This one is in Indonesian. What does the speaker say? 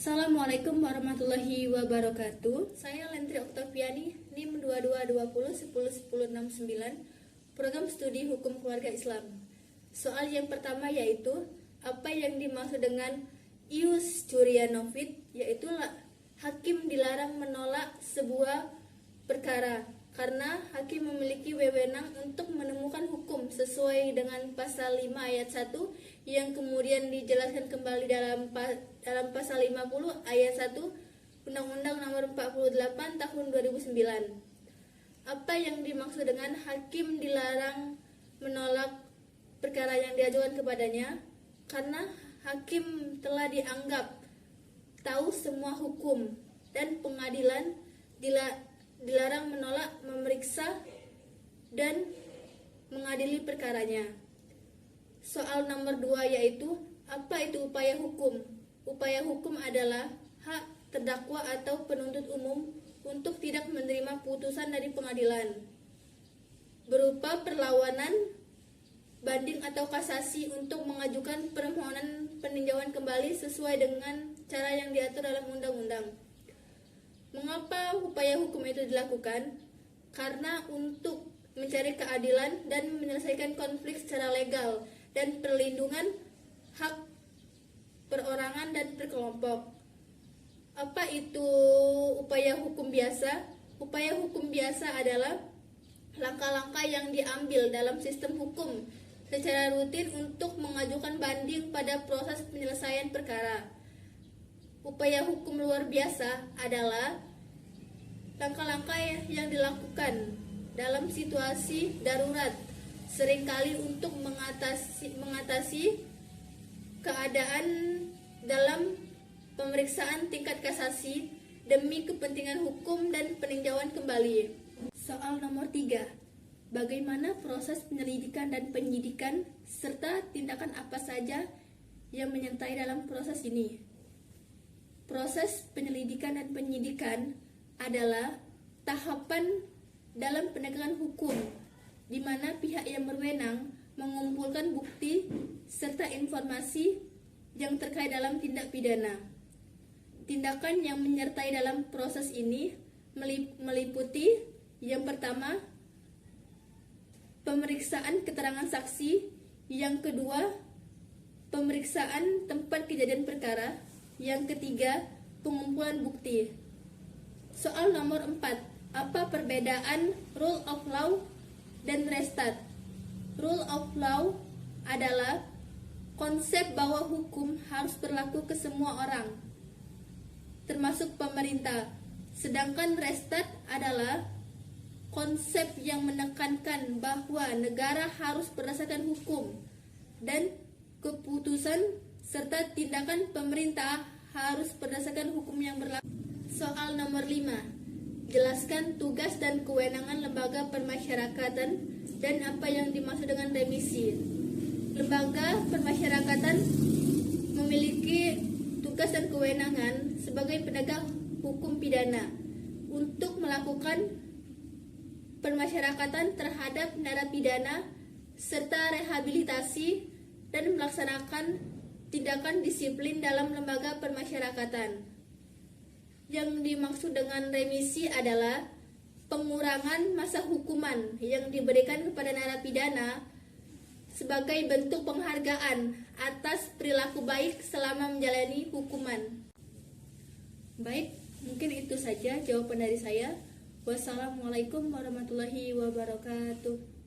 Assalamualaikum warahmatullahi wabarakatuh. Saya Lentri Oktaviani, NIM 2220101069, Program Studi Hukum Keluarga Islam. Soal yang pertama yaitu apa yang dimaksud dengan ius curiae novit, yaitu hakim dilarang menolak sebuah perkara karena hakim memiliki wewenang untuk menemukan hukum sesuai dengan pasal 5 ayat 1 yang kemudian dijelaskan kembali dalam pasal 50 ayat 1 Undang-Undang Nomor 48 Tahun 2009. Apa yang dimaksud dengan hakim dilarang menolak perkara yang diajukan kepadanya? Karena hakim telah dianggap tahu semua hukum dan pengadilan dilarang menolak, memeriksa, dan mengadili perkaranya. Soal nomor 2 yaitu apa itu upaya hukum? Upaya hukum adalah hak terdakwa atau penuntut umum untuk tidak menerima putusan dari pengadilan berupa perlawanan, banding atau kasasi untuk mengajukan permohonan peninjauan kembali sesuai dengan cara yang diatur dalam undang-undang. Mengapa upaya hukum itu dilakukan? Karena untuk mencari keadilan dan menyelesaikan konflik secara legal dan perlindungan hak perorangan dan berkelompok. Apa itu upaya hukum biasa? Upaya hukum biasa adalah langkah-langkah yang diambil dalam sistem hukum secara rutin untuk mengajukan banding pada proses penyelesaian perkara. Upaya hukum luar biasa adalah langkah-langkah yang dilakukan dalam situasi darurat, seringkali untuk mengatasi keadaan dalam pemeriksaan tingkat kasasi demi kepentingan hukum dan peninjauan kembali. Soal nomor 3. Bagaimana proses penyelidikan dan penyidikan serta tindakan apa saja yang menyertai dalam proses ini? Proses penyelidikan dan penyidikan adalah tahapan dalam penegakan hukum di mana pihak yang berwenang mengumpulkan bukti serta informasi yang terkait dalam tindak pidana. Tindakan yang menyertai dalam proses ini meliputi yang pertama, pemeriksaan keterangan saksi, yang kedua, pemeriksaan tempat kejadian perkara, yang ketiga, pengumpulan bukti. Soal nomor 4. Apa perbedaan rule of law dan restat? Rule of law adalah konsep bahwa hukum harus berlaku ke semua orang, termasuk pemerintah. Sedangkan restat adalah konsep yang menekankan bahwa negara harus berdasarkan hukum dan keputusan serta tindakan pemerintah harus berdasarkan hukum yang berlaku. Soal nomor 5. Jelaskan tugas dan kewenangan lembaga permasyarakatan dan apa yang dimaksud dengan remisi. Lembaga permasyarakatan memiliki tugas dan kewenangan sebagai penegak hukum pidana untuk melakukan permasyarakatan terhadap narapidana serta rehabilitasi dan melaksanakan tindakan disiplin dalam lembaga permasyarakatan. Yang dimaksud dengan remisi adalah pengurangan masa hukuman yang diberikan kepada narapidana sebagai bentuk penghargaan atas perilaku baik selama menjalani hukuman. Baik, mungkin itu saja jawaban dari saya. Wassalamualaikum warahmatullahi wabarakatuh.